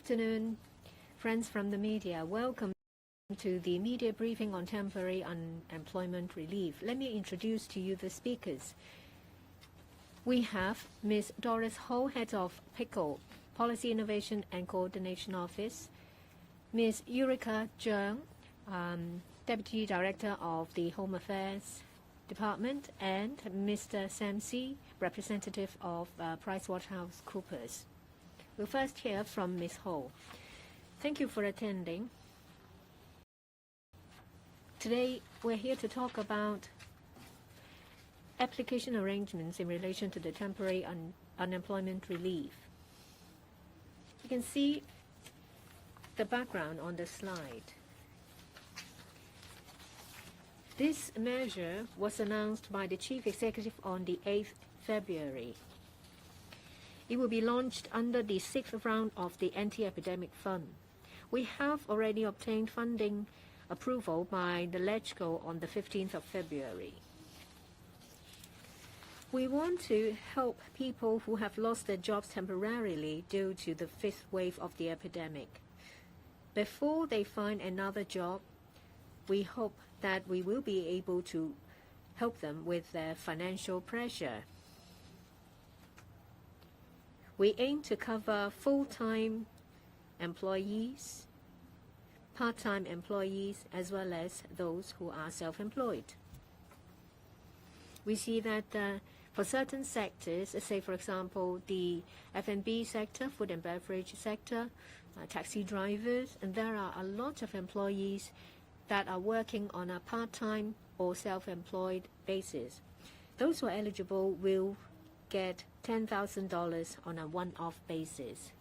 afternoon, friends from the media. Welcome to the media briefing on temporary unemployment relief. Let me introduce to you the speakers. We have Ms. Doris Ho, Head of PICO, Policy Innovation and Coordination Office, Ms. Eureka Zheng, Deputy Director of the Home Affairs Department, and Mr. Sam Si, representative of PricewaterhouseCoopers. We'll first hear from Ms. Ho. Thank you for attending. Today, we're here to talk about application arrangements in relation to the temporary unemployment relief. You can see the background on the slide. This measure was announced by the Chief Executive on the 8th February. It will be launched under the 6th round of the Anti-Epidemic Fund. We have already obtained funding approval by the LegCo on the 15th of February. We want to help people who have lost their jobs temporarily due to the fifth wave of the epidemic. Before they find another job, we hope that we will be able to help them with their financial pressure. We aim to cover full-time employees, part-time employees, as well as those who are self-employed. We see that for certain sectors, say for example the F&B sector, food and beverage sector, taxi drivers, and there are a lot of employees that are working on a part-time or self-employed basis. Those who are eligible will get $10,000 on a one-off basis.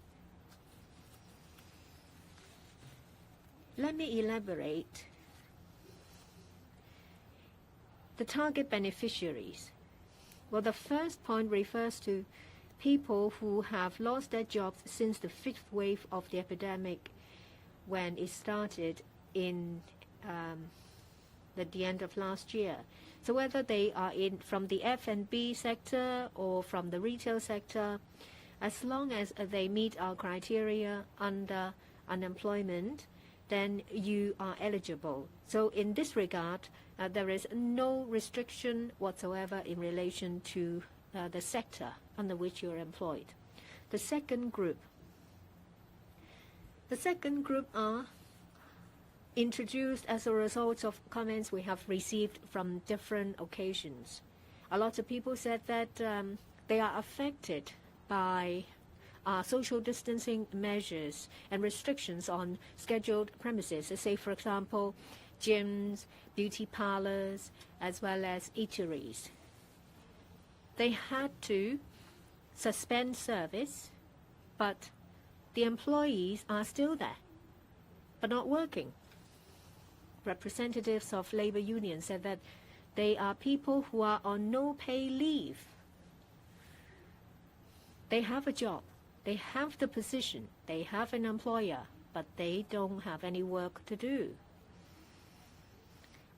Let me elaborate. The target beneficiaries. Well, the first point refers to people who have lost their jobs since the fifth wave of the epidemic when it started in at the end of last year. So whether they are from the F&B sector or from the retail sector, as long as they meet our criteria under unemployment, then you are eligible. So in this regard, there is no restriction whatsoever in relation to the sector under which you are employed. The second group are introduced as a result of comments we have received from different occasions. A lot of people said that they are affected by social distancing measures and restrictions on scheduled premises, say for example gyms, beauty parlors, as well as eateries. They had to suspend service, but the employees are still there, but not working. Representatives of labor unions said that they are people who are on no pay leave. They have a job, they have the position, they have an employer, but they don't have any work to do.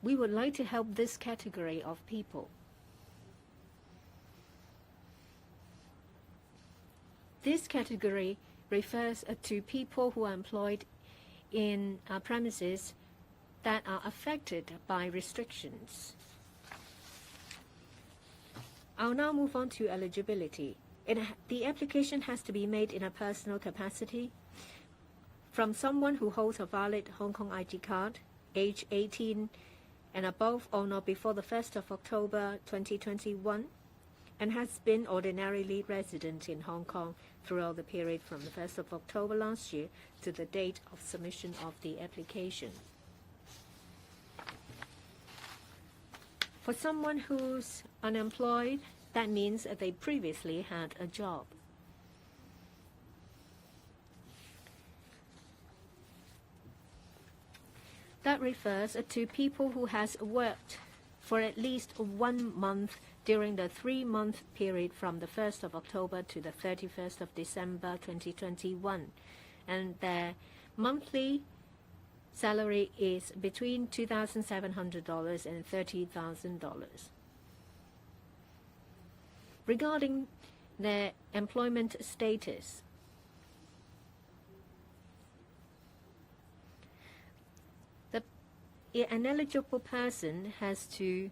We would like to help this category of people. This category refers to people who are employed in premises that are affected by restrictions. I'll now move on to eligibility. The application has to be made in a personal capacity from someone who holds a valid Hong Kong ID card, age 18 and above or not before the 1st of October 2021, and has been ordinarily resident in Hong Kong throughout the period from the 1st of October last year to the date of submission of the application. For someone who's unemployed, that means they previously had a job. That refers to people who has worked for at least 1 month during the 3-month period from the 1st of October to the 31st of December 2021, and their monthly salary is between $2,700 and $30,000. Regarding their employment status, an eligible person has to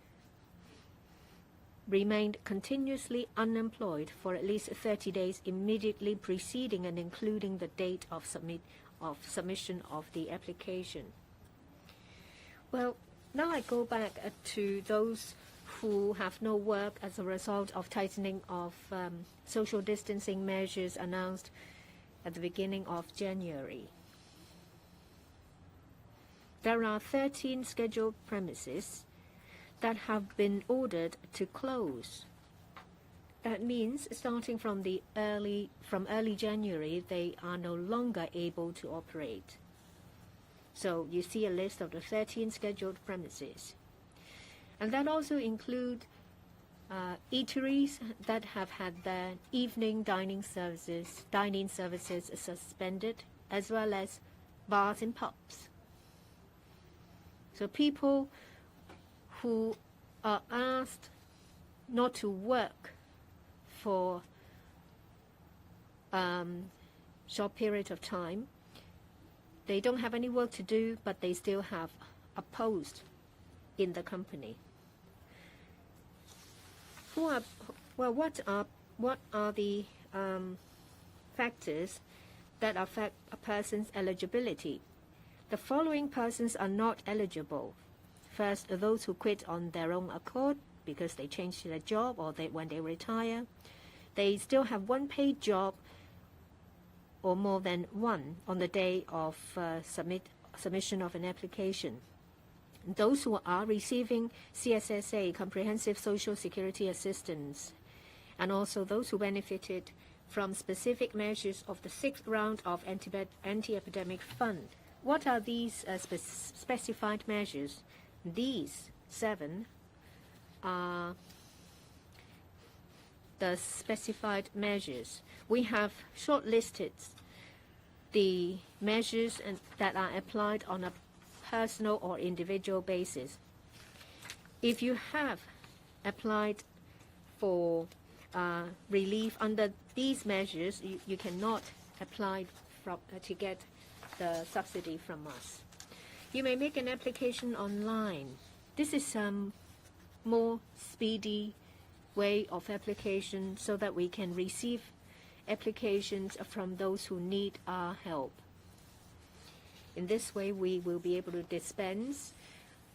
remain continuously unemployed for at least 30 days immediately preceding and including the date of submission of the application. Well, now I go back to those who have no work as a result of tightening of social distancing measures announced at the beginning of January. There are 13 scheduled premises that have been ordered to close. That means starting from early January, they are no longer able to operate. So you see a list of the 13 scheduled premises. And that also include eateries that have had their evening dining services suspended, as well as bars and pubs. So people who are asked not to work for short period of time, they don't have any work to do, but they still have a post in the company. What are the factors that affect a person's eligibility? The following persons are not eligible. First, those who quit on their own accord because they changed their job or when they retire. They still have one paid job or more than one on the day of submission of an application. Those who are receiving CSSA, Comprehensive Social Security Assistance, and also those who benefited from specific measures of the 6th round of anti-epidemic fund. What are these specified measures? These 7 are the specified measures. We have shortlisted the measures that are applied on a personal or individual basis. If you have applied for relief under these measures, you cannot apply to get the subsidy from us. You may make an application online. This is a more speedy way of application so that we can receive applications from those who need our help. In this way, we will be able to dispense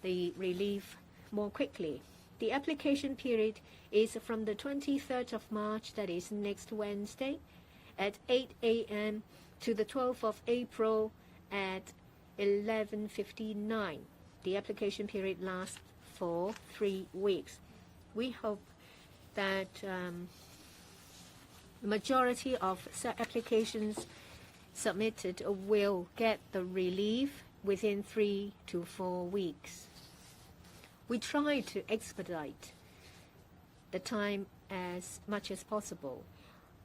the relief more quickly. The application period is from the 23rd of March, that is next Wednesday, at 8 a.m. to the 12th of April at 11:59. The application period lasts for 3 weeks. We hope that the majority of applications submitted will get the relief within 3 to 4 weeks. We try to expedite the time as much as possible.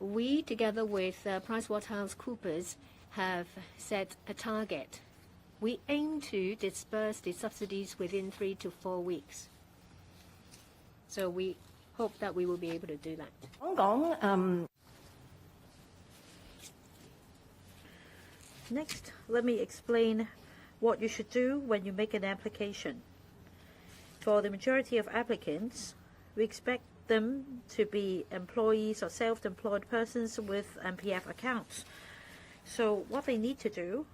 We, together with PricewaterhouseCoopers, have set a target. We aim to disperse the subsidies within 3 to 4 weeks. So we hope that we will be able to do that. Next, let me explain what you should do when you make an application. For the majority of applicants, we expect them to be employees or self-employed persons with MPF accounts. So what they need to do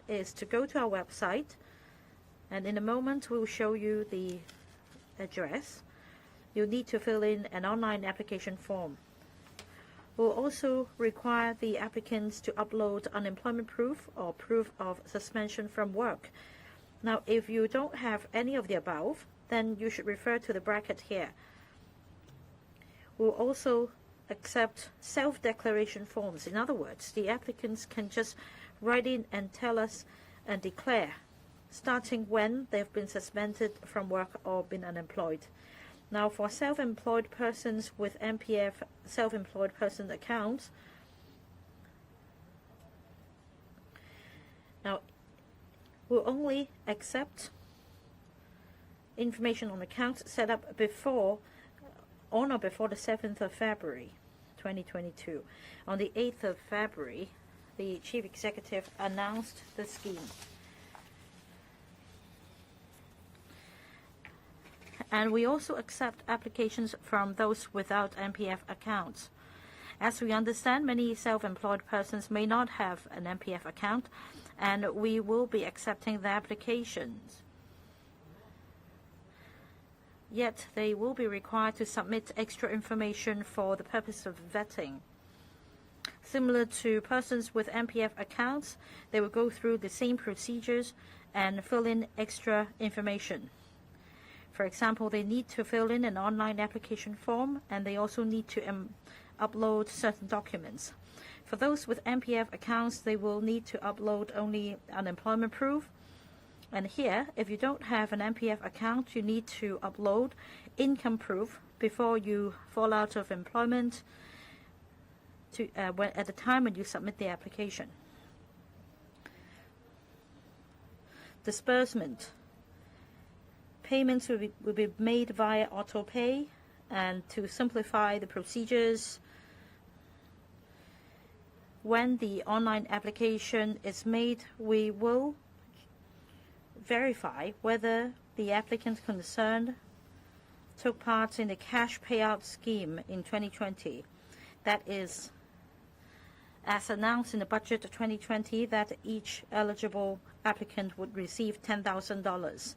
is to go to our website, and in a moment we'll show you the address. You'll need to fill in an online application form. We'll also require the applicants to upload unemployment proof or proof of suspension from work. Now, if you don't have any of the above, then you should refer to the bracket here. We'll also accept self-declaration forms. In other words, the applicants can just write in and tell us and declare, starting when they've been suspended from work or been unemployed. Now, for self-employed persons with MPF self-employed person accounts, now we'll only accept information on accounts set up on or before the 7th of February 2022. On the 8th of February, the Chief Executive announced the scheme. And we also accept applications from those without MPF accounts. As we understand, many self-employed persons may not have an MPF account, and we will be accepting the applications. Yet they will be required to submit extra information for the purpose of vetting. Similar to persons with MPF accounts, they will go through the same procedures and fill in extra information. For example, they need to fill in an online application form, and they also need to upload certain documents. For those with MPF accounts, they will need to upload only unemployment proof. And here, if you don't have an MPF account, you need to upload income proof before you fall out of employment at the time when you submit the application. Disbursement. Payments will be made via auto-pay, and to simplify the procedures, when the online application is made, we will verify whether the applicant concerned took part in the cash payout scheme in 2020. That is, as announced in the budget of 2020, that each eligible applicant would receive $10,000.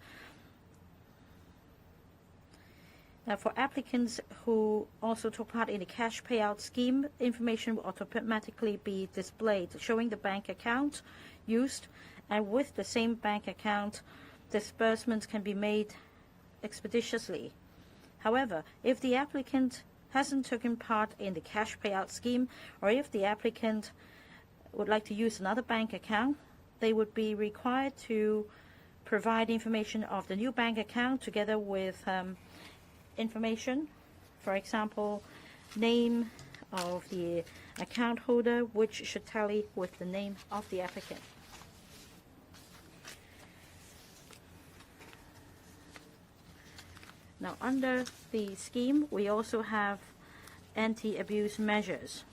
Now, for applicants who also took part in the cash payout scheme, information will automatically be displayed showing the bank account used, and with the same bank account, disbursements can be made expeditiously. However, if the applicant hasn't taken part in the cash payout scheme, or if the applicant would like to use another bank account, they would be required to provide information of the new bank account together with information, for example, name of the account holder, which should tally with the name of the applicant. Now, under the scheme, we also have anti-abuse measures.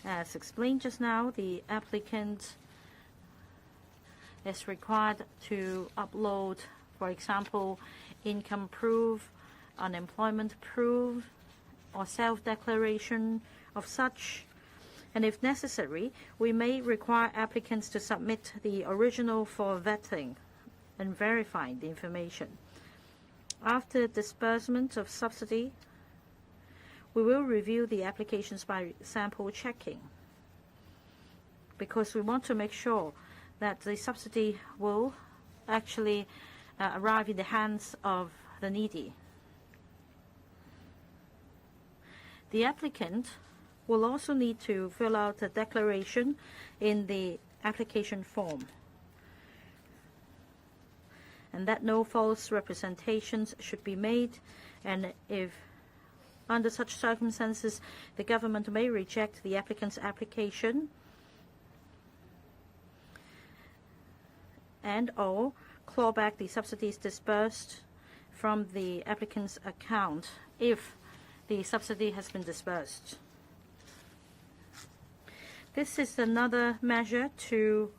As explained just now, the applicant is required to upload, for example, income proof, unemployment proof, or self-declaration of such. And if necessary, we may require applicants to submit the original for vetting and verifying the information. After disbursement of subsidy, we will review the applications by sample checking, because we want to make sure that the subsidy will actually arrive in the hands of the needy. The applicant will also need to fill out a declaration in the application form, and that no false representations should be made, and if under such circumstances the government may reject the applicant's application and/or claw back the subsidies disbursed from the applicant's account if the subsidy has been disbursed. This is another measure to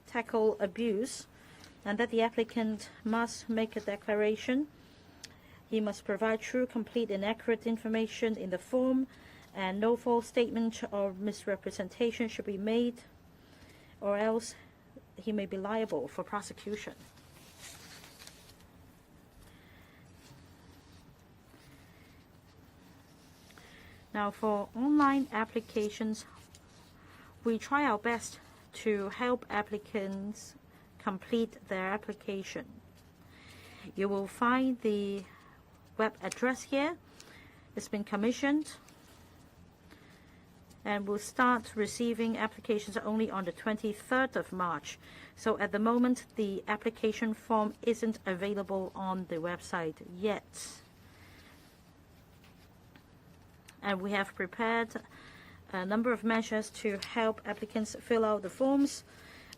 tackle abuse, and that the applicant must make a declaration. He must provide true, complete, and accurate information in the form, and no false statement or misrepresentation should be made, or else he may be liable for prosecution. Now, for online applications, we try our best to help applicants complete their application. You will find the web address here. It's been commissioned, and we'll start receiving applications only on the 23rd of March. So at the moment, the application form isn't available on the website yet. And we have prepared a number of measures to help applicants fill out the forms.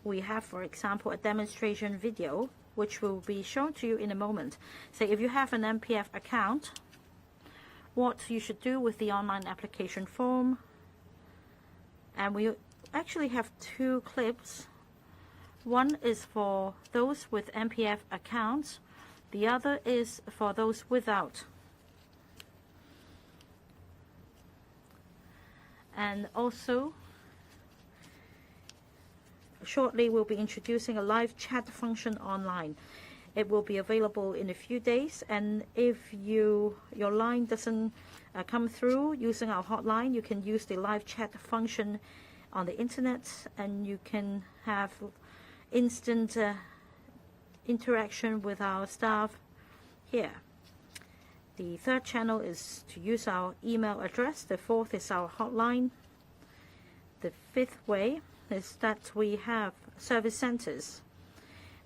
We have, for example, a demonstration video which will be shown to you in a moment. So if you have an MPF account, what you should do with the online application form. And we actually have two clips. One is for those with MPF accounts The other is for those without. And also, shortly we'll be introducing a live chat function online. It will be available in a few days, and if your line doesn't come through using our hotline, you can use the live chat function on the internet, and you can have instant interaction with our staff here. The third channel is to use our email address. The fourth is our hotline. The fifth way is that we have service centers.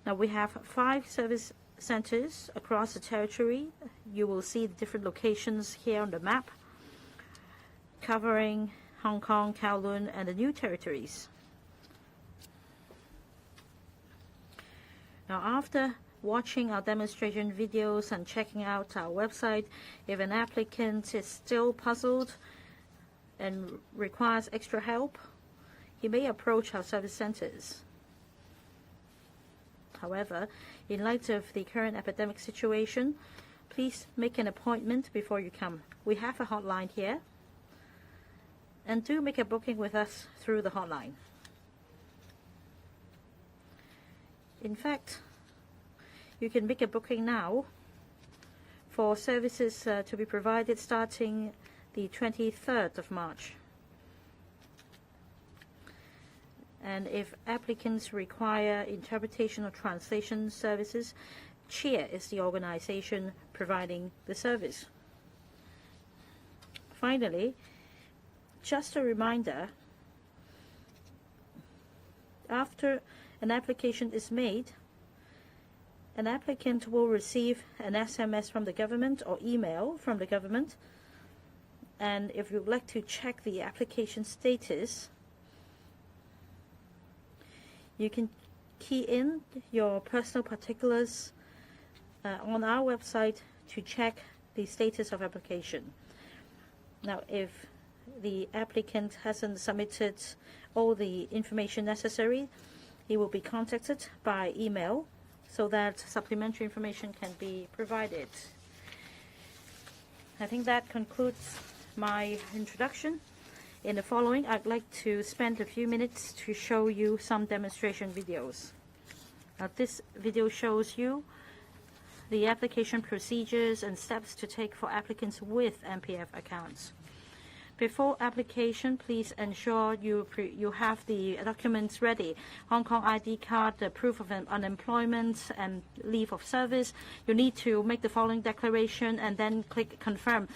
Now we have 5 service centers across the territory. You will see the different locations here on the map, covering Hong Kong, Kowloon, and the new territories. Now, after watching our demonstration videos and checking out our website, if an applicant is still puzzled and requires extra help, he may approach our service centers. However, in light of the current epidemic situation, please make an appointment before you come. We have a hotline here, and do make a booking with us through the hotline. In fact, you can make a booking now for services to be provided starting the 23rd of March. And if applicants require interpretation or translation services, CHEER is the organization providing the service. Finally, just a reminder, after an application is made, an applicant will receive an SMS from the government or email from the government. And if you'd like to check the application status, you can key in your personal particulars on our website to check the status of application. Now, if the applicant hasn't submitted all the information necessary, he will be contacted by email so that supplementary information can be provided. I think that concludes my introduction. In the following, I'd like to spend a few minutes to show you some demonstration videos. Now, this video shows you the application procedures and steps to take for applicants with MPF accounts. Before application, please ensure you have the documents ready: Hong Kong ID card, the proof of unemployment, and leave of service. You need to make the following declaration and then click confirm.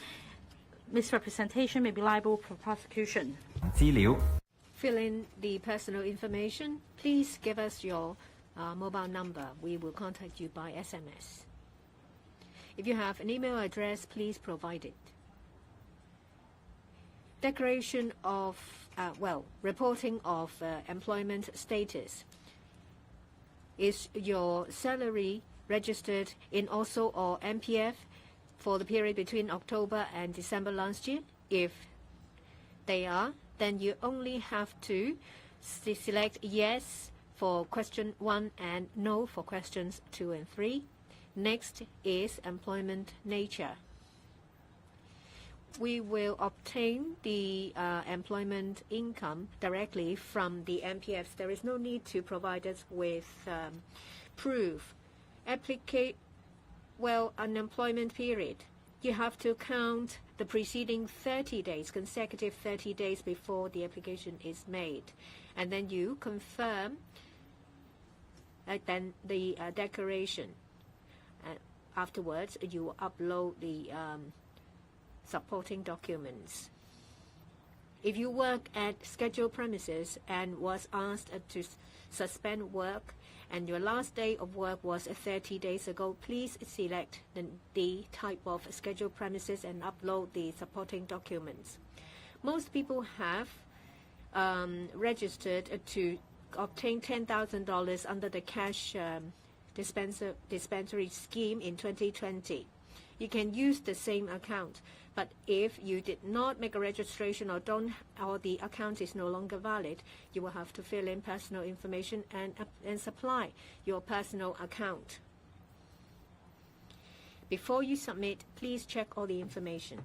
Misrepresentation may be liable for prosecution. 資料 Fill in the personal information. Please give us your mobile number. We will contact you by SMS. If you have an email address, please provide it. Declaration of, reporting of employment status. Is your salary registered in OSO or MPF for the period between October and December last year? If they are, then you only have to select yes for question 1 and no for questions 2 and 3. Next is employment nature. We will obtain the employment income directly from the MPFs. There is no need to provide us with proof. Unemployment period. You have to count the preceding 30 days, consecutive 30 days before the application is made. And then you confirm then the declaration. Afterwards, you upload the supporting documents. If you work at scheduled premises and was asked to suspend work, and your last day of work was 30 days ago, please select the type of scheduled premises and upload the supporting documents. Most people have registered to obtain $10,000 under the cash dispensary scheme in 2020. You can use the same account, but if you did not make a registration or the account is no longer valid, you will have to fill in personal information and supply your personal account. Before you submit, please check all the information.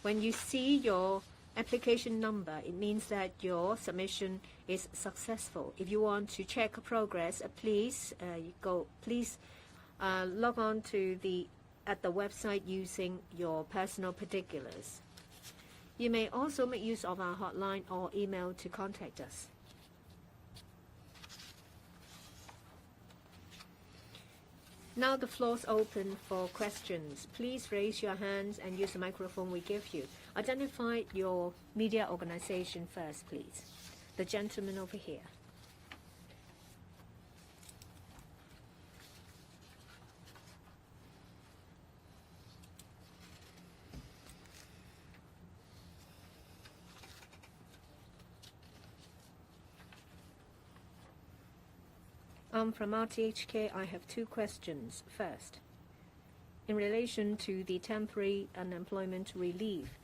When you see your application number, it means that your submission is successful. If you want to check progress, please log on to the website using your personal particulars. You may also make use of our hotline or email to contact us. Now the floor is open for questions. Please raise your hands and use the microphone we give you. Identify your media organization first, please. The gentleman over here. I'm from TMHK. I have two questions. First, in relation to the temporary unemployment relief,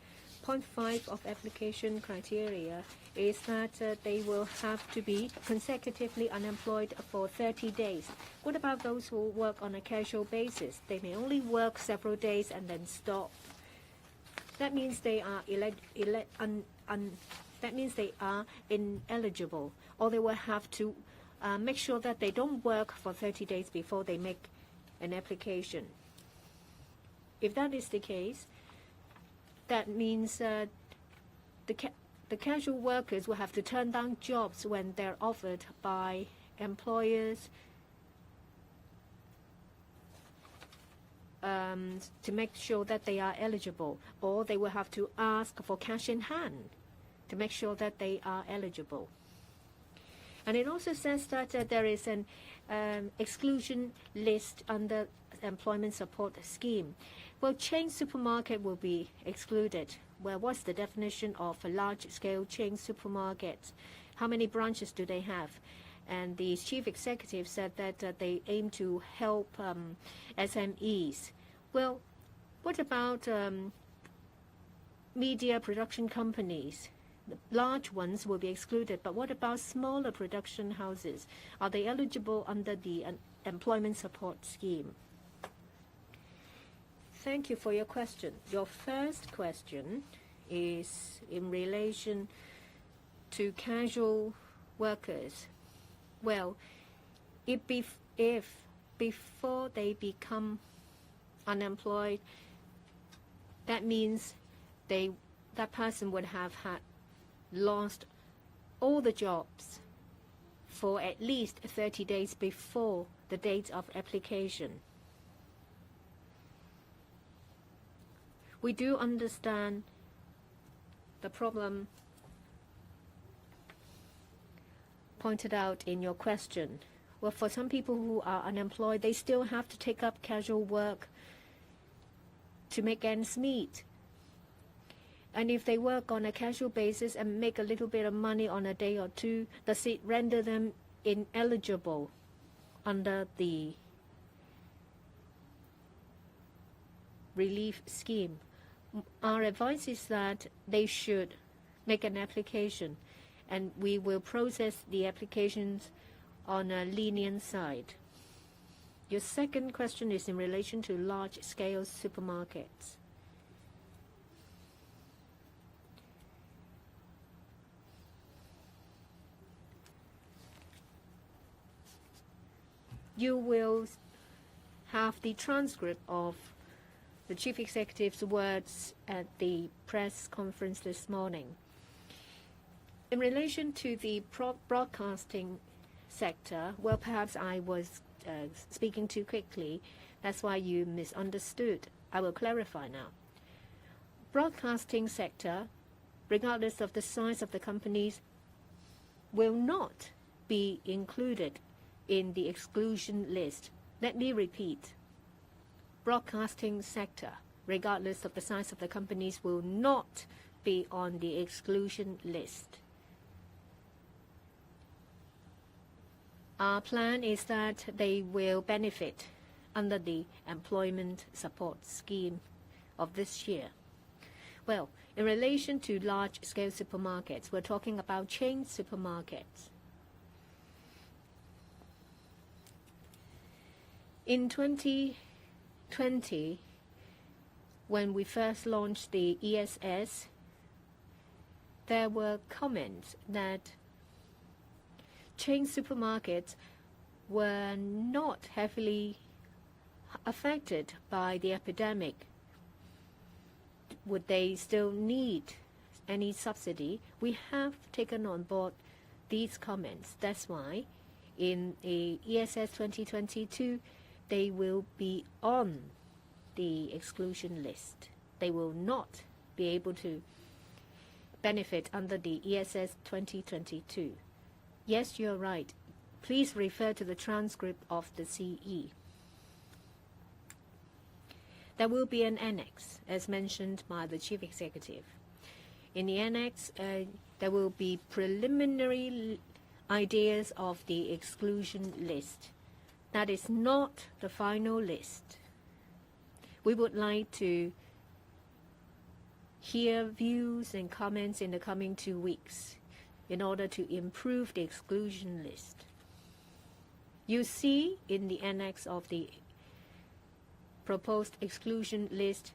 point 5 of application criteria is that they will have to be consecutively unemployed for 30 days. What about those who work on a casual basis? They may only work several days and then stop. That means they are ineligible, or they will have to make sure that they don't work for 30 days before they make an application. If that is the case, that means the casual workers will have to turn down jobs when they're offered by employers to make sure that they are eligible, or they will have to ask for cash in hand to make sure that they are eligible. And it also says that there is an exclusion list under employment support scheme. Well, chain supermarket will be excluded. Well, what's the definition of a large-scale chain supermarket? How many branches do they have? And the chief executive said that they aim to help SMEs. Well, what about media production companies? The large ones will be excluded, but what about smaller production houses? Are they eligible under the employment support scheme? Thank you for your question. Your first question is in relation to casual workers. Well, if before they become unemployed, that means that person would have had lost all the jobs for at least 30 days before the date of application. We do understand the problem pointed out in your question. Well, for some people who are unemployed, they still have to take up casual work to make ends meet. And if they work on a casual basis and make a little bit of money on a day or two, does it render them ineligible under the relief scheme? Our advice is that they should make an application, and we will process the applications on a lenient side. Your second question is in relation to large-scale supermarkets. You will have the transcript of the chief executive's words at the press conference this morning. In relation to the broadcasting sector, well, perhaps I was speaking too quickly. That's why you misunderstood. I will clarify now. Broadcasting sector, regardless of the size of the companies, will not be included in the exclusion list. Let me repeat. Broadcasting sector, regardless of the size of the companies, will not be on the exclusion list. Our plan is that they will benefit under the employment support scheme of this year. Well, in relation to large-scale supermarkets, we're talking about chain supermarkets. In 2020, when we first launched the ESS, there were comments that chain supermarkets were not heavily affected by the epidemic. Would they still need any subsidy? We have taken on board these comments. That's why in the ESS 2022, they will be on the exclusion list. They will not be able to benefit under the ESS 2022. Yes, you're right. Please refer to the transcript of the CE. There will be an annex, as mentioned by the Chief Executive. In the annex, there will be preliminary ideas of the exclusion list. That is not the final list. We would like to hear views and comments in the coming 2 weeks in order to improve the exclusion list. You see in the annex of the proposed exclusion list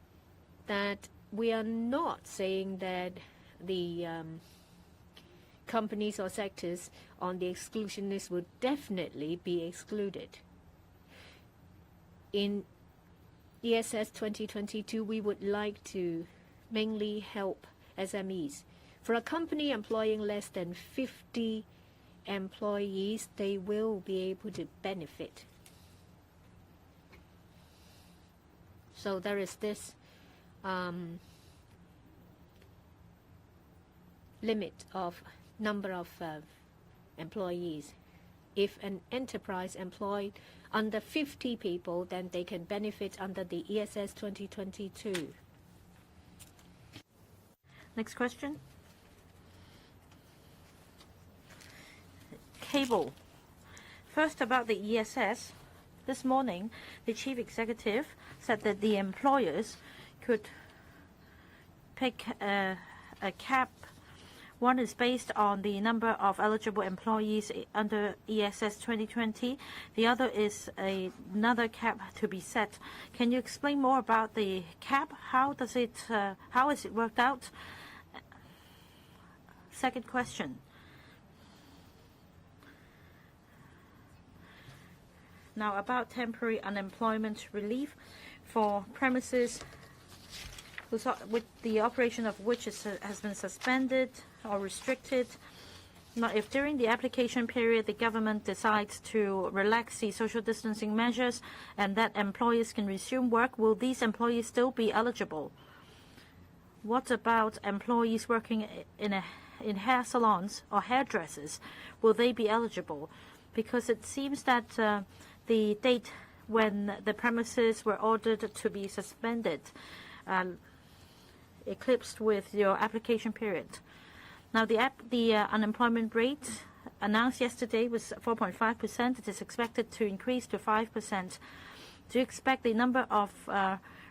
that we are not saying that the companies or sectors on the exclusion list would definitely be excluded. In ESS 2022, we would like to mainly help SMEs. For a company employing less than 50 employees, they will be able to benefit. So there is this limit of number of employees. If an enterprise employed under 50 people, then they can benefit under the ESS 2022. Next question. Cable. First, about the ESS. This morning, the Chief Executive said that the employers could pick a cap. One is based on the number of eligible employees under ESS 2020. The other is another cap to be set. Can you explain more about the cap? How is it worked out? Second question. Now about temporary unemployment relief for premises with the operation of which has been suspended or restricted. Now, if during the application period the government decides to relax the social distancing measures and that employers can resume work, will these employees still be eligible? What about employees working in hair salons or hairdressers? Will they be eligible? Because it seems that the date when the premises were ordered to be suspended eclipsed with your application period. Now, the unemployment rate announced yesterday was 4.5%. It is expected to increase to 5%. Do you expect the number of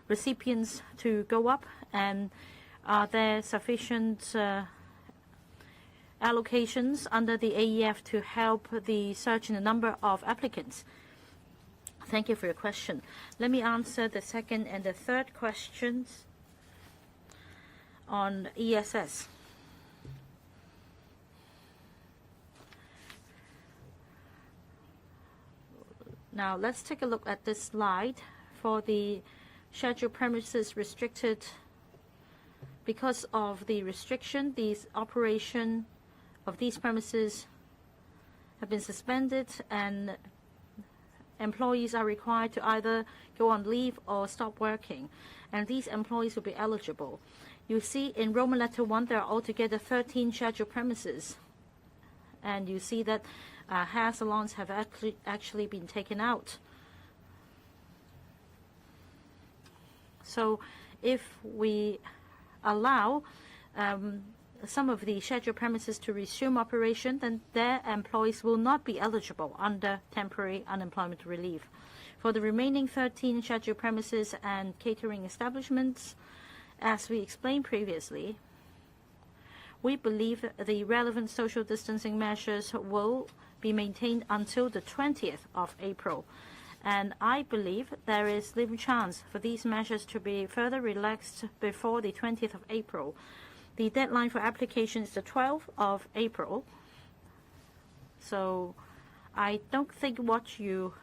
recipients to go up? And are there sufficient allocations under the AEF to help the surge in the number of applicants? Thank you for your question. Let me answer the second and the third questions on ESS. Now let's take a look at this slide. For the scheduled premises restricted, because of the restriction, the operation of these premises have been suspended, and employees are required to either go on leave or stop working, and these employees will be eligible. You see in Roman letter 1 there are altogether 13 scheduled premises, and you see that hair salons have actually been taken out. So if we allow some of the scheduled premises to resume operation, then their employees will not be eligible under temporary unemployment relief. For the remaining 13 scheduled premises and catering establishments, as we explained previously, we believe the relevant social distancing measures will be maintained until the 20th of April. And I believe there is little chance for these measures to be further relaxed before the 20th of April. The deadline for application is the 12th of April. So I don't think what you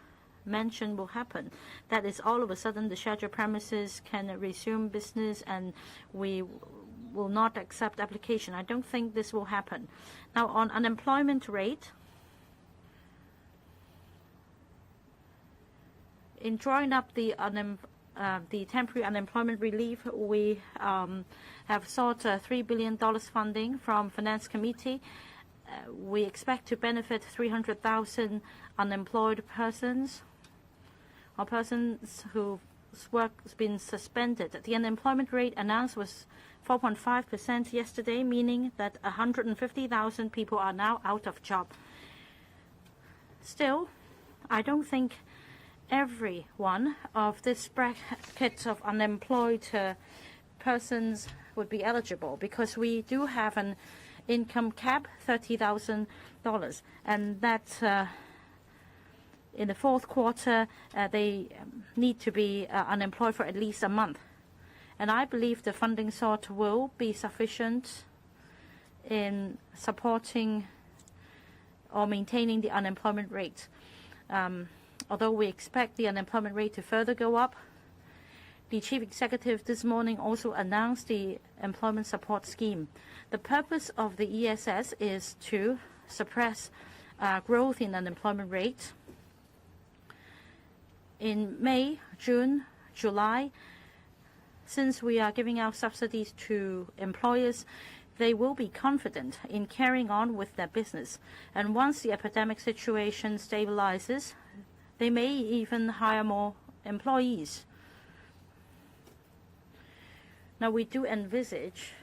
mentioned will happen. That is, all of a sudden the scheduled premises can resume business and we will not accept application. I don't think this will happen. Now, on unemployment rate, in drawing up the temporary unemployment relief, we have sought $3 billion funding from Finance Committee. We expect to benefit 300,000 unemployed persons or persons whose work has been suspended. The unemployment rate announced was 4.5% yesterday, meaning that 150,000 people are now out of job. Still, I don't think every one of this bracket of unemployed persons would be eligible, because we do have an income cap, $30,000, and that in the fourth quarter they need to be unemployed for at least a month. And I believe the funding sought will be sufficient in supporting or maintaining the unemployment rate. Although we expect the unemployment rate to further go up, the chief executive this morning also announced the employment support scheme. The purpose of the ESS is to suppress growth in unemployment rate. In May, June, July, since we are giving out subsidies to employers, they will be confident in carrying on with their business. And once the epidemic situation stabilizes, they may even hire more employees. Now, we do envisage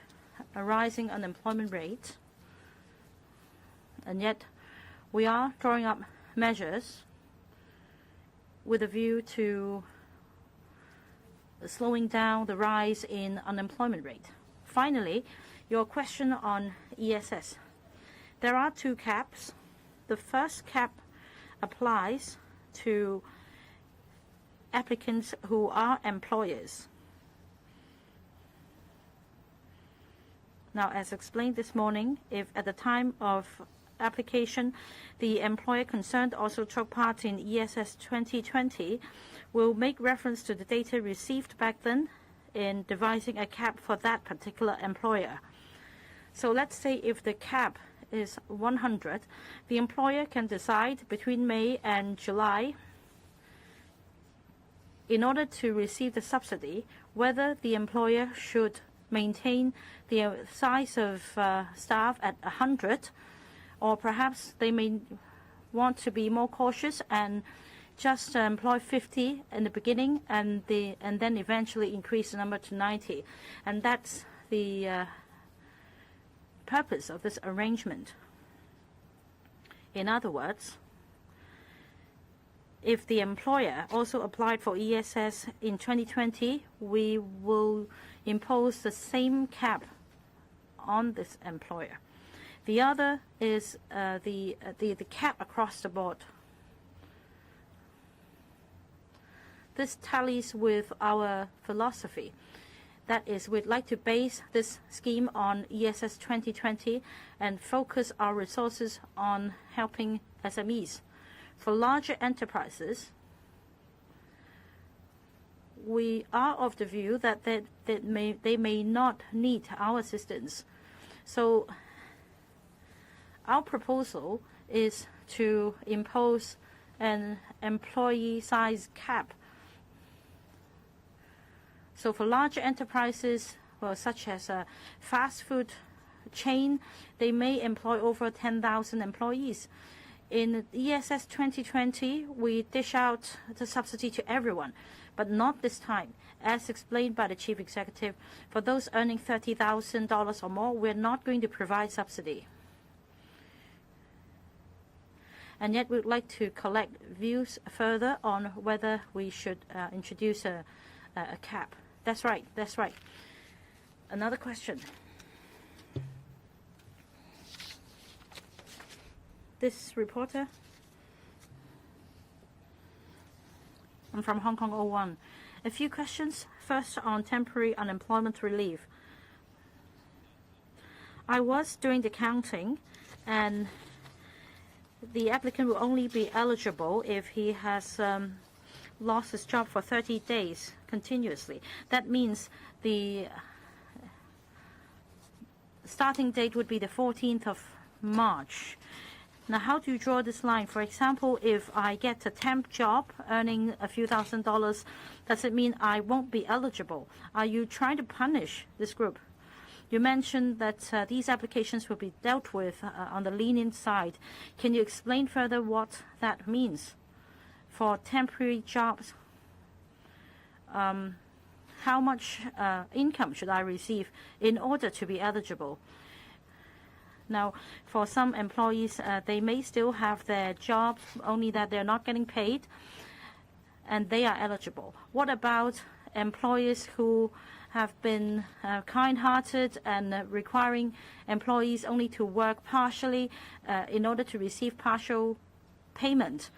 a rising unemployment rate, and yet we are drawing up measures with a view to slowing down the rise in unemployment rate. Finally, your question on ESS. There are two caps. The first cap applies to applicants who are employers. Now, as explained this morning, if at the time of application the employer concerned also took part in ESS 2020, will make reference to the data received back then in devising a cap for that particular employer. So let's say if the cap is 100, the employer can decide between May and July, in order to receive the subsidy, whether the employer should maintain the size of staff at 100, or perhaps they may want to be more cautious and just employ 50 in the beginning and then eventually increase the number to 90. And that's the purpose of this arrangement. In other words, if the employer also applied for ESS in 2020, we will impose the same cap on this employer. The other is the cap across the board. This tallies with our philosophy. That is, we'd like to base this scheme on ESS 2020 and focus our resources on helping SMEs. For larger enterprises, we are of the view that they may not need our assistance. So our proposal is to impose an employee size cap. So for larger enterprises, well, such as a fast food chain, they may employ over 10,000 employees. In ESS 2020, we dish out the subsidy to everyone, but not this time. As explained by the chief executive, for those earning $30,000 or more, we're not going to provide subsidy. And yet we'd like to collect views further on whether we should introduce a cap. That's right, that's right. Another question. This reporter. I'm from Hong Kong 01. A few questions. First, on temporary unemployment relief. I was doing the counting, and the applicant will only be eligible if he has lost his job for 30 days continuously. That means the starting date would be the 14th of March. Now, how do you draw this line? For example, if I get a temp job earning a few $1,000s, does it mean I won't be eligible? Are you trying to punish this group? You mentioned that these applications will be dealt with on the lenient side. Can you explain further what that means? For temporary jobs, how much income should I receive in order to be eligible? Now, for some employees, they may still have their jobs, only that they're not getting paid, and they are eligible. What about employers who have been kind-hearted and requiring employees only to work partially in order to receive partial payment?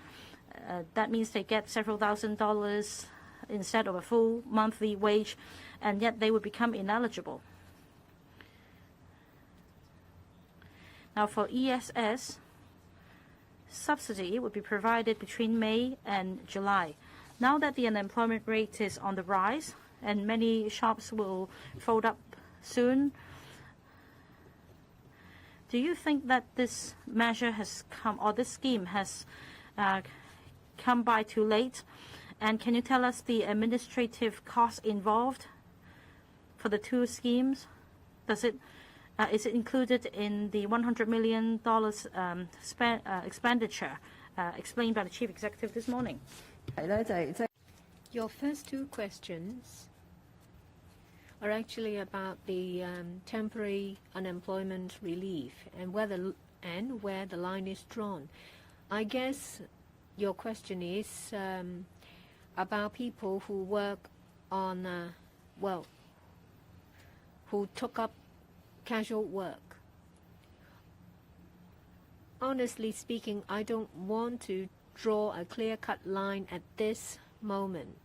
That means they get several $1,000s instead of a full monthly wage, and yet they would become ineligible. Now, for ESS, subsidy would be provided between May and July. Now that the unemployment rate is on the rise and many shops will fold up soon, do you think that this measure has come, or this scheme has come by too late? And can you tell us the administrative costs involved for the two schemes? Is it included in the $100 million expenditure explained by the Chief Executive this morning? Your first two questions are actually about the temporary unemployment relief and where the line is drawn. I guess your question is about people who work on, who took up casual work. Honestly speaking, I don't want to draw a clear-cut line at this moment.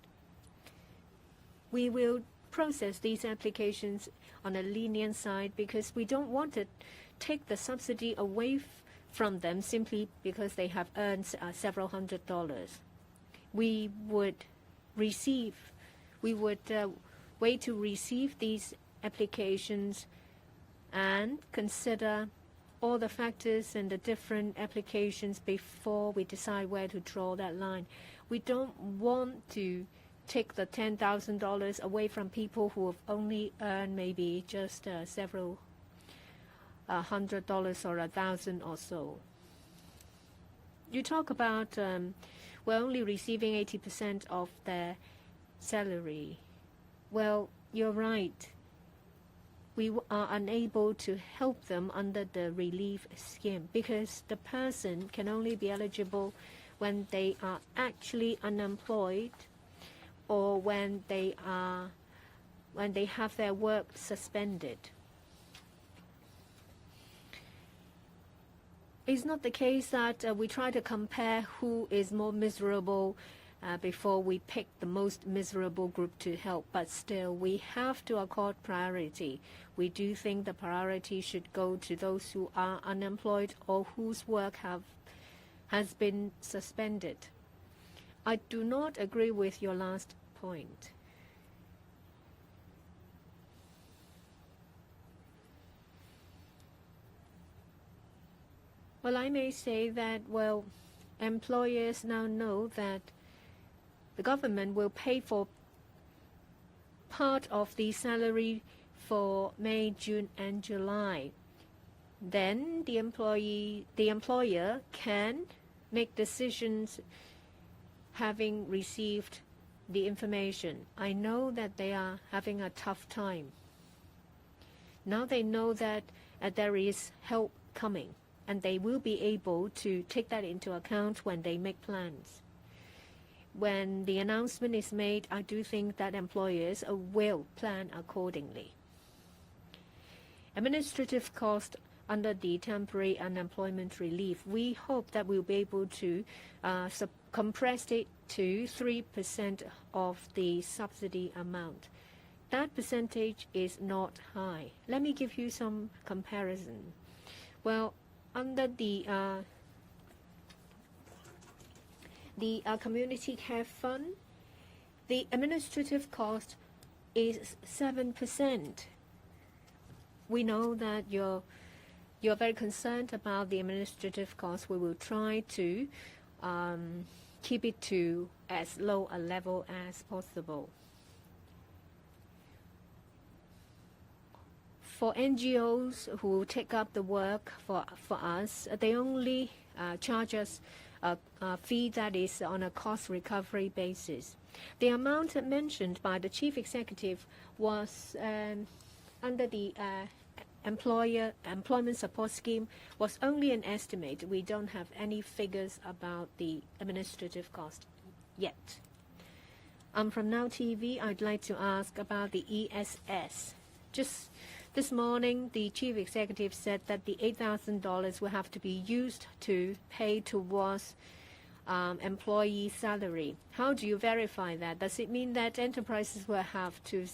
We will process these applications on a lenient side because we don't want to take the subsidy away from them simply because they have earned several $100s. We would wait to receive these applications and consider all the factors and the different applications before we decide where to draw that line. We don't want to take the $10,000 away from people who have only earned maybe just several $100 or $1,000 or so. You talk about we're only receiving 80% of their salary. Well, you're right. We are unable to help them under the relief scheme because the person can only be eligible when they are actually unemployed or when they have their work suspended. It's not the case that we try to compare who is more miserable before we pick the most miserable group to help, but still we have to accord priority. We do think the priority should go to those who are unemployed or whose work has been suspended. I do not agree with your last point. Well, I may say that, well, employers now know that the government will pay for part of the salary for May, June, and July. Then the employer can make decisions having received the information. I know that they are having a tough time. Now they know that there is help coming, and they will be able to take that into account when they make plans. When the announcement is made, I do think that employers will plan accordingly. Administrative cost under the temporary unemployment relief, we hope that we'll be able to compressed it to 3% of the subsidy amount. That percentage is not high. Let me give you some comparison. Well, under the community care fund, the administrative cost is 7%. We know that you're very concerned about the administrative cost. We will try to keep it to as low a level as possible. For NGOs who take up the work for us, they only charge us a fee that is on a cost recovery basis. The amount mentioned by the chief executive was under the employment support scheme was only an estimate. We don't have any figures about the administrative cost yet. From Now TV, I'd like to ask about the ESS. Just this morning, the chief executive said that the $8,000 will have to be used to pay towards employee salary. How do you verify that? Does it mean that enterprises will have to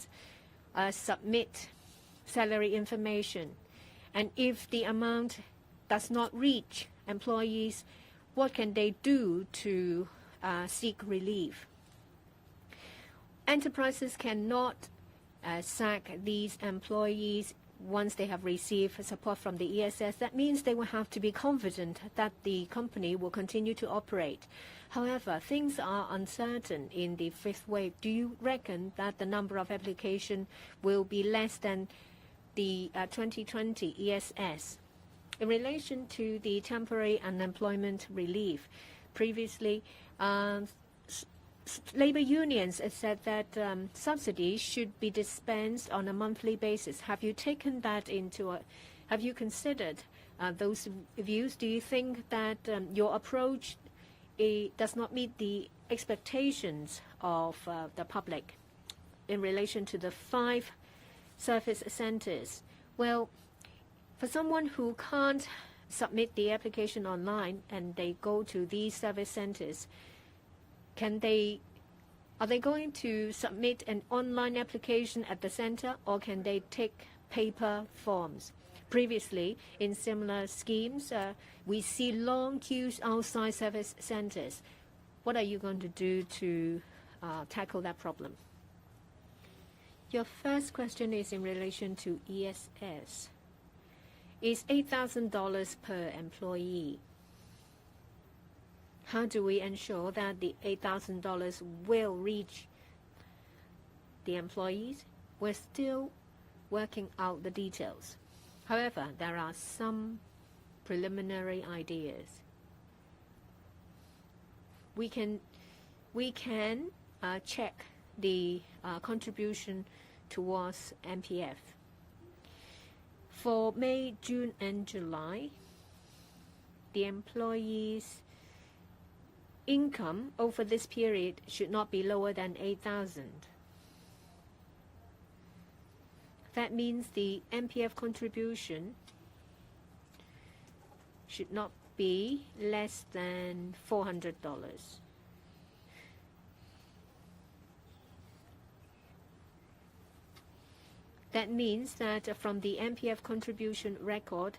submit salary information? And if the amount does not reach employees, what can they do to seek relief? Enterprises cannot sack these employees once they have received support from the ESS. That means they will have to be confident that the company will continue to operate. However, things are uncertain in the fifth wave. Do you reckon that the number of applications will be less than the 2020 ESS? In relation to the temporary unemployment relief, previously labor unions said that subsidies should be dispensed on a monthly basis. Have you taken that have you considered those views? Do you think that your approach does not meet the expectations of the public in relation to the 5 service centers? Well, for someone who can't submit the application online and they go to these service centers, are they going to submit an online application at the center, or can they take paper forms? Previously, in similar schemes, we see long queues outside service centers. What are you going to do to tackle that problem? Your first question is in relation to ESS. It's $8,000 per employee. How do we ensure that the $8,000 will reach the employees? We're still working out the details. However, there are some preliminary ideas. We can check the contribution towards MPF. For May, June, and July, the employees' income over this period should not be lower than $8,000. That means the MPF contribution should not be less than $400. That means that from the MPF contribution record,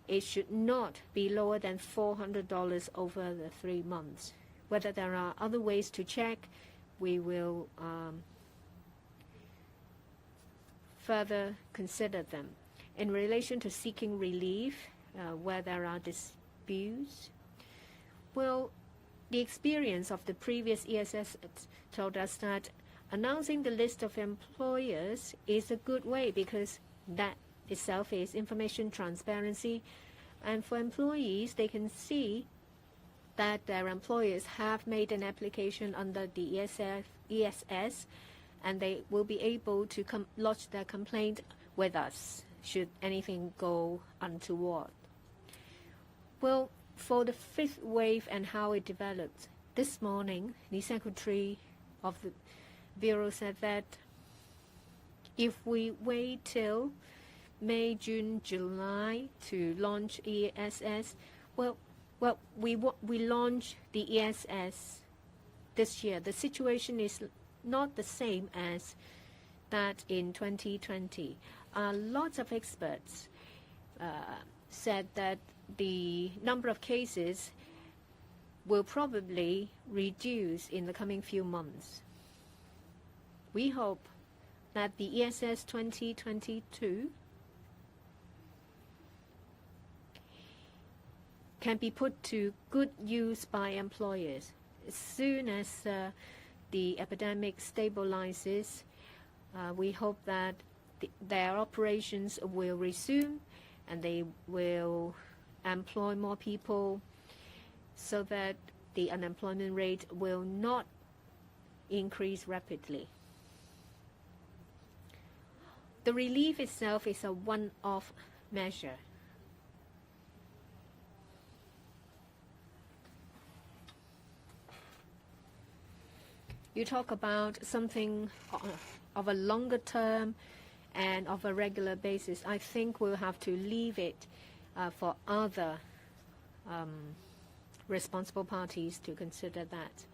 it should not be lower than $400 over the 3 months. Whether there are other ways to check, we will further consider them. In relation to seeking relief, where there are disputes, well, the experience of the previous ESS told us that announcing the list of employers is a good way, because that itself is information transparency, and for employees, they can see that their employers have made an application under the ESS, and they will be able to lodge their complaint with us should anything go untoward. Well, for the fifth wave and how it developed, this morning, the Secretary of the Bureau said that if we wait till May, June, July to launch ESS, well, we launched the ESS this year, the situation is not the same as that in 2020. Lots of experts said that the number of cases will probably reduce in the coming few months. We hope that the ESS 2022 can be put to good use by employers. As soon as the epidemic stabilizes, we hope that their operations will resume and they will employ more people so that the unemployment rate will not increase rapidly. The relief itself is a one-off measure. You talk about something of a longer term and of a regular basis. I think we'll have to leave it for other responsible parties to consider that.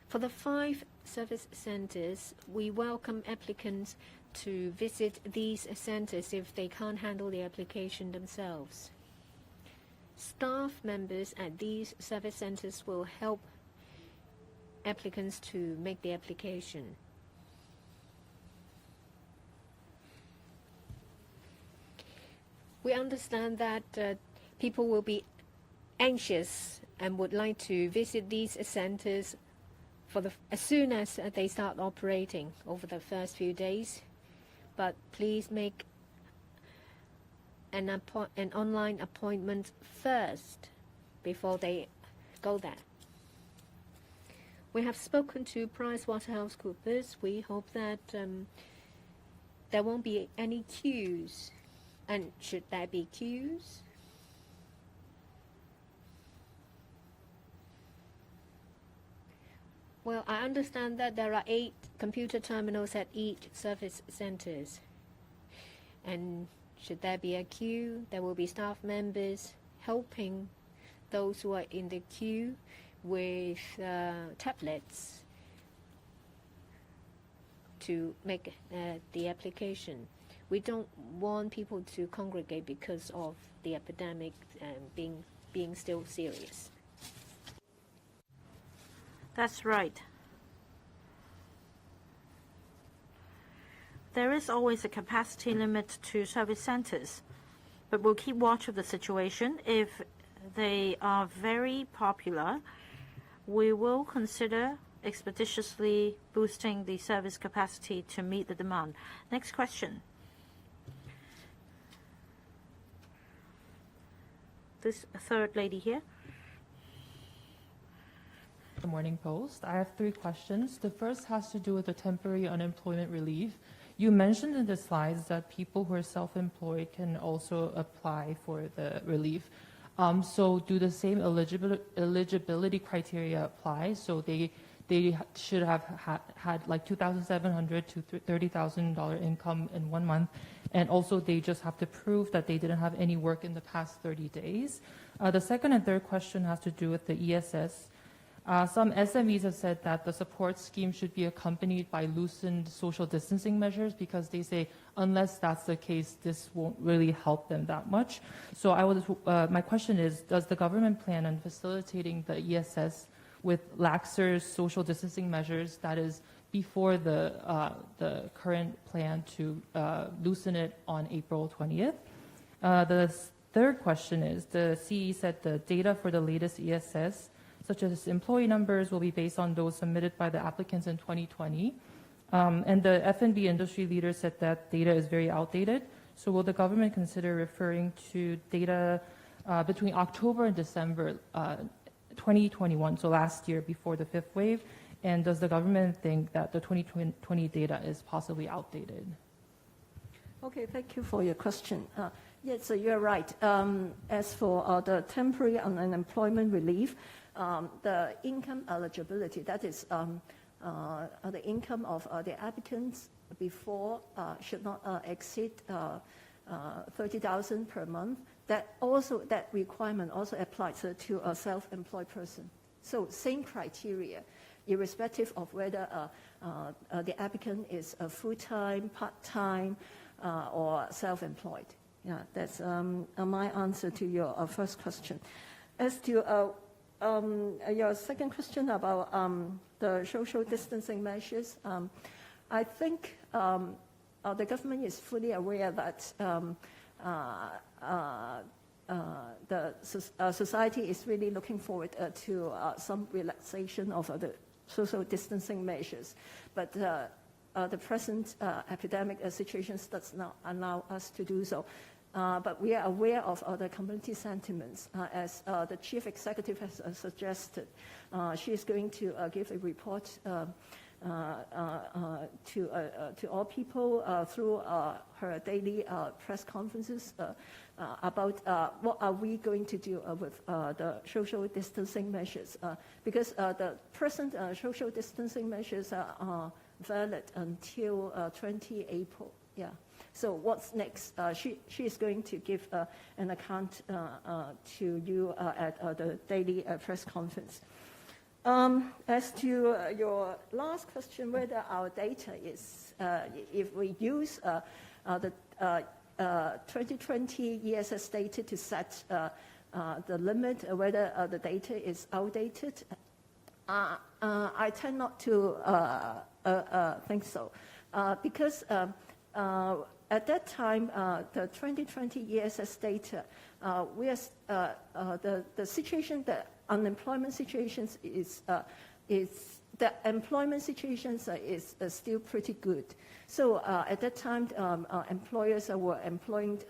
For the 5 service centers, we welcome applicants to visit these centers if they can't handle the application themselves. Staff members at these service centers will help applicants to make the application. We understand that people will be anxious and would like to visit these centers as soon as they start operating over the first few days. But please make an online appointment first before they go there. We have spoken to PricewaterhouseCoopers. We hope that there won't be any queues. And should there be queues? Well, I understand that there are 8 computer terminals at each service centers. And should there be a queue, there will be staff members helping those who are in the queue with tablets to make the application. We don't want people to congregate because of the epidemic being still serious. That's right. There is always a capacity limit to service centers, but we'll keep watch of the situation. If they are very popular, we will consider expeditiously boosting the service capacity to meet the demand. Next question. This third lady here. The Morning Post. I have 3 questions. The first has to do with the temporary unemployment relief. You mentioned in the slides that people who are self-employed can also apply for the relief. So do the same eligibility criteria apply? So they should have had like $2,700 to $30,000 income in 1 month, and also they just have to prove that they didn't have any work in the past 30 days. The second and third question has to do with the ESS. Some SMEs have said that the support scheme should be accompanied by loosened social distancing measures because they say unless that's the case, this won't really help them that much. So my question is, does the government plan on facilitating the ESS with laxer social distancing measures, that is before the current plan to loosen it on April 20th? The third question is, the CE said the data for the latest ESS, such as employee numbers, will be based on those submitted by the applicants in 2020. And the F&B industry leader said that data is very outdated. So will the government consider referring to data between October and December 2021, so last year before the 5th wave? And does the government think that the 2020 data is possibly outdated? Okay, thank you for your question. Yes, so you're right. As for the temporary unemployment relief, the income eligibility, that is the income of the applicants before should not exceed 30,000 per month. that requirement also applies to a self-employed person. So same criteria, irrespective of whether the applicant is a full-time, part-time, or self-employed. Yeah, that's my answer to your first question. As to your second question about the social distancing measures, I think the government is fully aware that the society is really looking forward to some relaxation of the social distancing measures. But the present epidemic situation does not allow us to do so. But we are aware of the community sentiments. As the chief executive has suggested, she is going to give a report to all people through her daily press conferences about what are we going to do with the social distancing measures. Because the present social distancing measures are valid until 20 April. Yeah. So what's next? She is going to give an account to you at the daily press conference. As to your last question, whether our data is, if we use the 2020 ESS data to set the limit, whether the data is outdated, I tend not to think so, because at that time, the 2020 ESS data, the situation, the unemployment situations is the employment situations is still pretty good. So at that time, employers were employing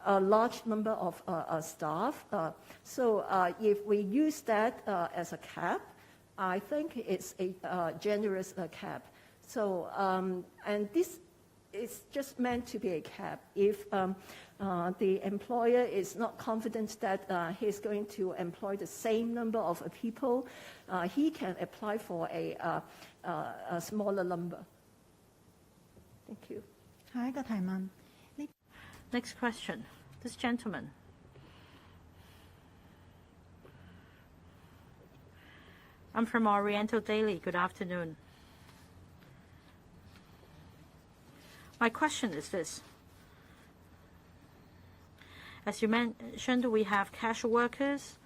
a large number of staff. So if we use that as a cap, I think it's a generous cap. So and this is just meant to be a cap. If the employer is not confident that he's going to employ the same number of people, he can apply for a smaller number. Thank you. 下一個提問。 Next question. This gentleman. I'm from Oriental Daily. Good afternoon. My question is this. As you mentioned, we have casual workers,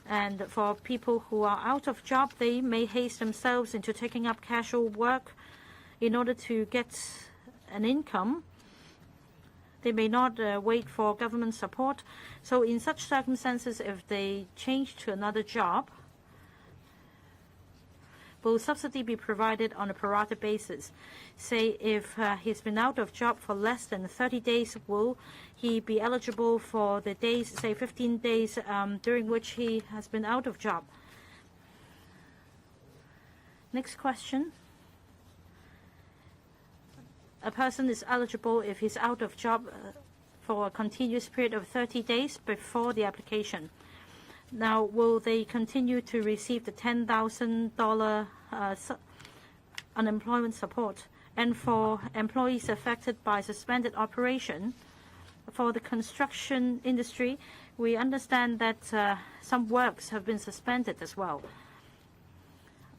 and for people who are out of job, they may haste themselves into taking up casual work in order to get an income. They may not wait for government support. So in such circumstances, if they change to another job, will subsidy be provided on a pro rata basis? Say if he's been out of job for less than 30 days, will he be eligible for the days, say 15 days during which he has been out of job? Next question. A person is eligible if he's out of job for a continuous period of 30 days before the application. Now, will they continue to receive the $10,000 unemployment support? And for employees affected by suspended operation, for the construction industry, we understand that some works have been suspended as well.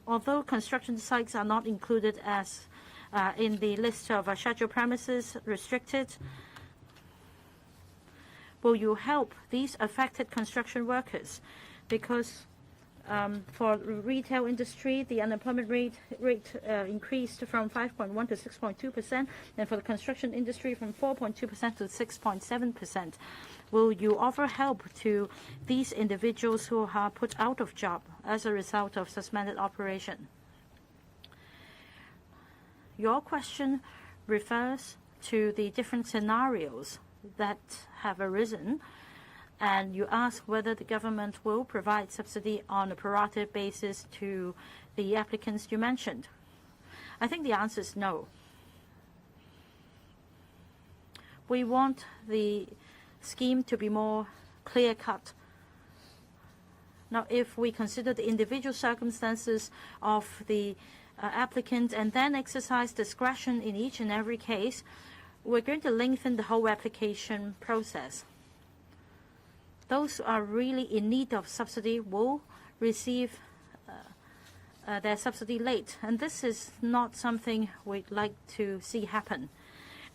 Although construction sites are not included as in the list of scheduled premises restricted, will you help these affected construction workers? Because for retail industry, the unemployment rate increased from 5.1 to 6.2%, and for the construction industry from 4.2% to 6.7%. Will you offer help to these individuals who are put out of job as a result of suspended operation? Your question refers to the different scenarios that have arisen, and you ask whether the government will provide subsidy on a pro rata basis to the applicants you mentioned. I think the answer is no. We want the scheme to be more clear-cut. Now, if we consider the individual circumstances of the applicant and then exercise discretion in each and every case, we're going to lengthen the whole application process. Those who are really in need of subsidy will receive their subsidy late, and this is not something we'd like to see happen.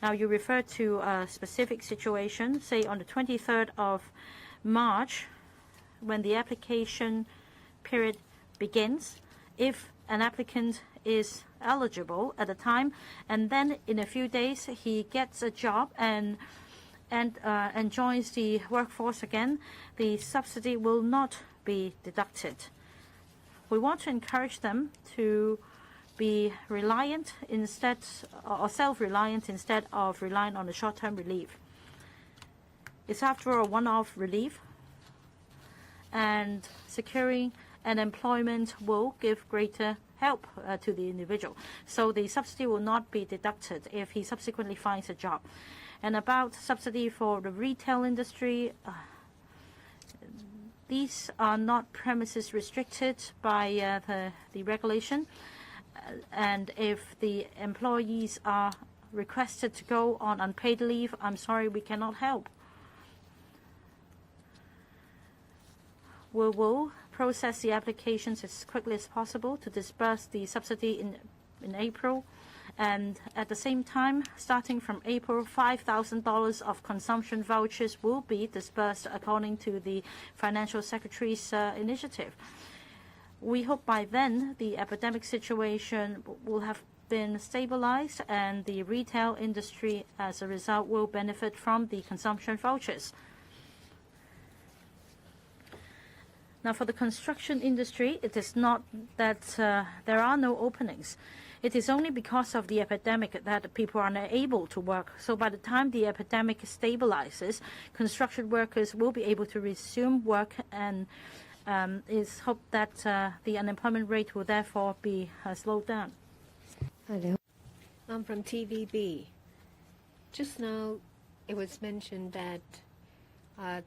Now, you refer to a specific situation, say on the 23rd of March, when the application period begins. If an applicant is eligible at the time, and then in a few days he gets a job and joins the workforce again, the subsidy will not be deducted. We want to encourage them to be reliant instead, or self-reliant instead of relying on the short-term relief. It's after all a one-off relief, and securing an employment will give greater help to the individual. So the subsidy will not be deducted if he subsequently finds a job. And about subsidy for the retail industry, these are not premises restricted by the regulation. And if the employees are requested to go on unpaid leave, I'm sorry, we cannot help. We will process the applications as quickly as possible to disburse the subsidy in April. And at the same time, starting from April, $5,000 of consumption vouchers will be disbursed according to the Financial Secretary's initiative. We hope by then the epidemic situation will have been stabilized, and the retail industry, as a result, will benefit from the consumption vouchers. Now, for the construction industry, it is not that there are no openings. It is only because of the epidemic that people are unable to work. So by the time the epidemic stabilizes, construction workers will be able to resume work, and it's hoped that the unemployment rate will therefore be slowed down. Hello. I'm from TVB. Just now, it was mentioned that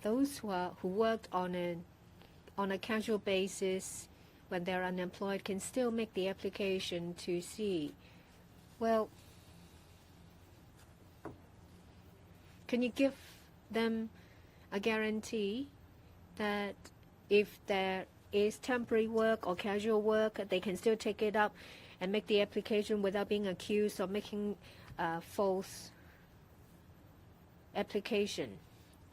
those who worked on a casual basis when they're unemployed can still make the application to see. Well, can you give them a guarantee that if there is temporary work or casual work, they can still take it up and make the application without being accused of making a false application?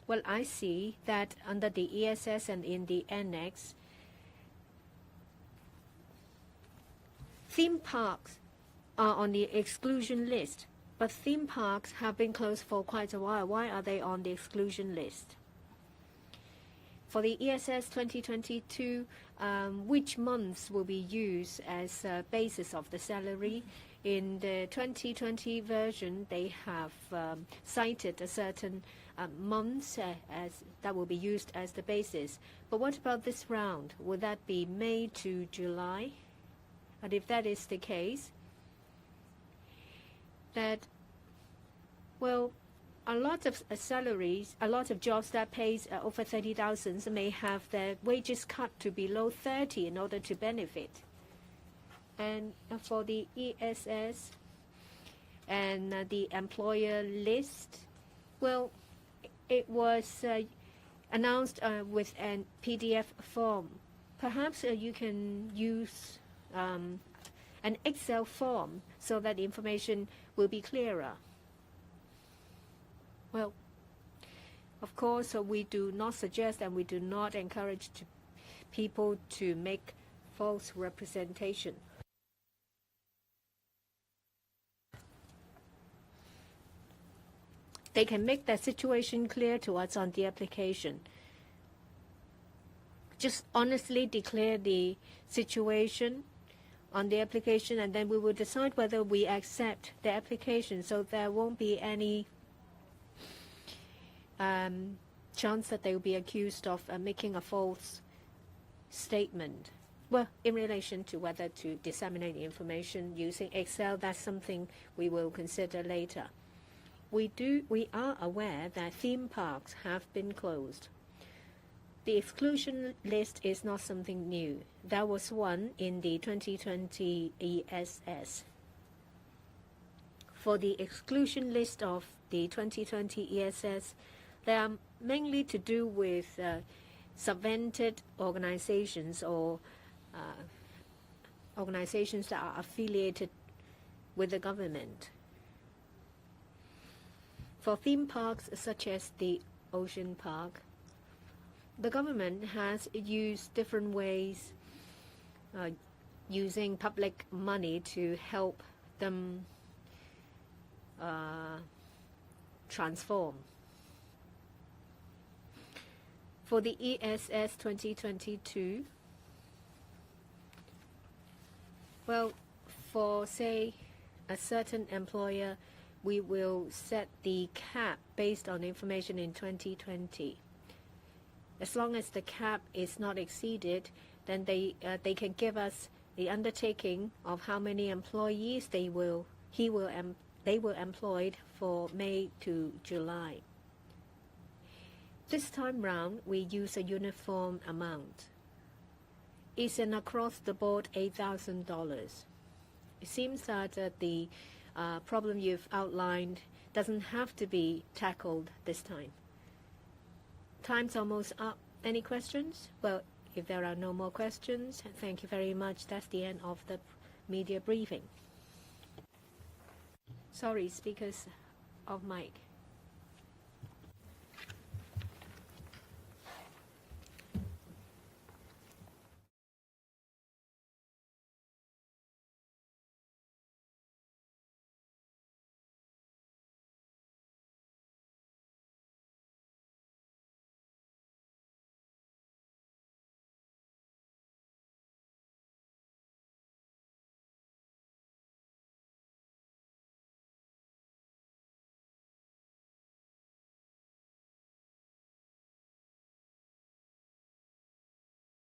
Well, I see that under the ESS and in the annex, theme parks are on the exclusion list, but theme parks have been closed for quite a while. Why are they on the exclusion list? For the ESS 2022, which months will be used as a basis of the salary? In the 2020 version, they have cited a certain months as that will be used as the basis. But what about this round? Will that be May to July? And if that is the case, that, well, a lot of salaries, a lot of jobs that pays over 30,000 may have their wages cut to below 30 in order to benefit. And for the ESS and the employer list, well, it was announced with a PDF form. Perhaps you can use an Excel form so that the information will be clearer. Well, of course, we do not suggest and we do not encourage people to make false representation. They can make that situation clear to us on the application. Just honestly declare the situation on the application, and then we will decide whether we accept the application, so there won't be any chance that they will be accused of making a false statement. Well, in relation to whether to disseminate the information using Excel, that's something we will consider later. We are aware that theme parks have been closed. The exclusion list is not something new. There was one in the 2020 ESS. for the exclusion list of the 2020 ESS, they are mainly to do with subvented organizations or organizations that are affiliated with the government. For theme parks such as the Ocean Park, the government has used different ways using public money to help them transform. For the ESS 2022, well, for say a certain employer, we will set the cap based on information in 2020. As long as the cap is not exceeded, then they can give us the undertaking of how many employees they will employ for May to July. This time round, we use a uniform amount. It's an across-the-board $8,000. It seems that the problem you've outlined doesn't have to be tackled this time. Time's almost up. Any questions? Well, if there are no more questions, thank you very much. That's the end of the media briefing. Sorry, speakers of mic.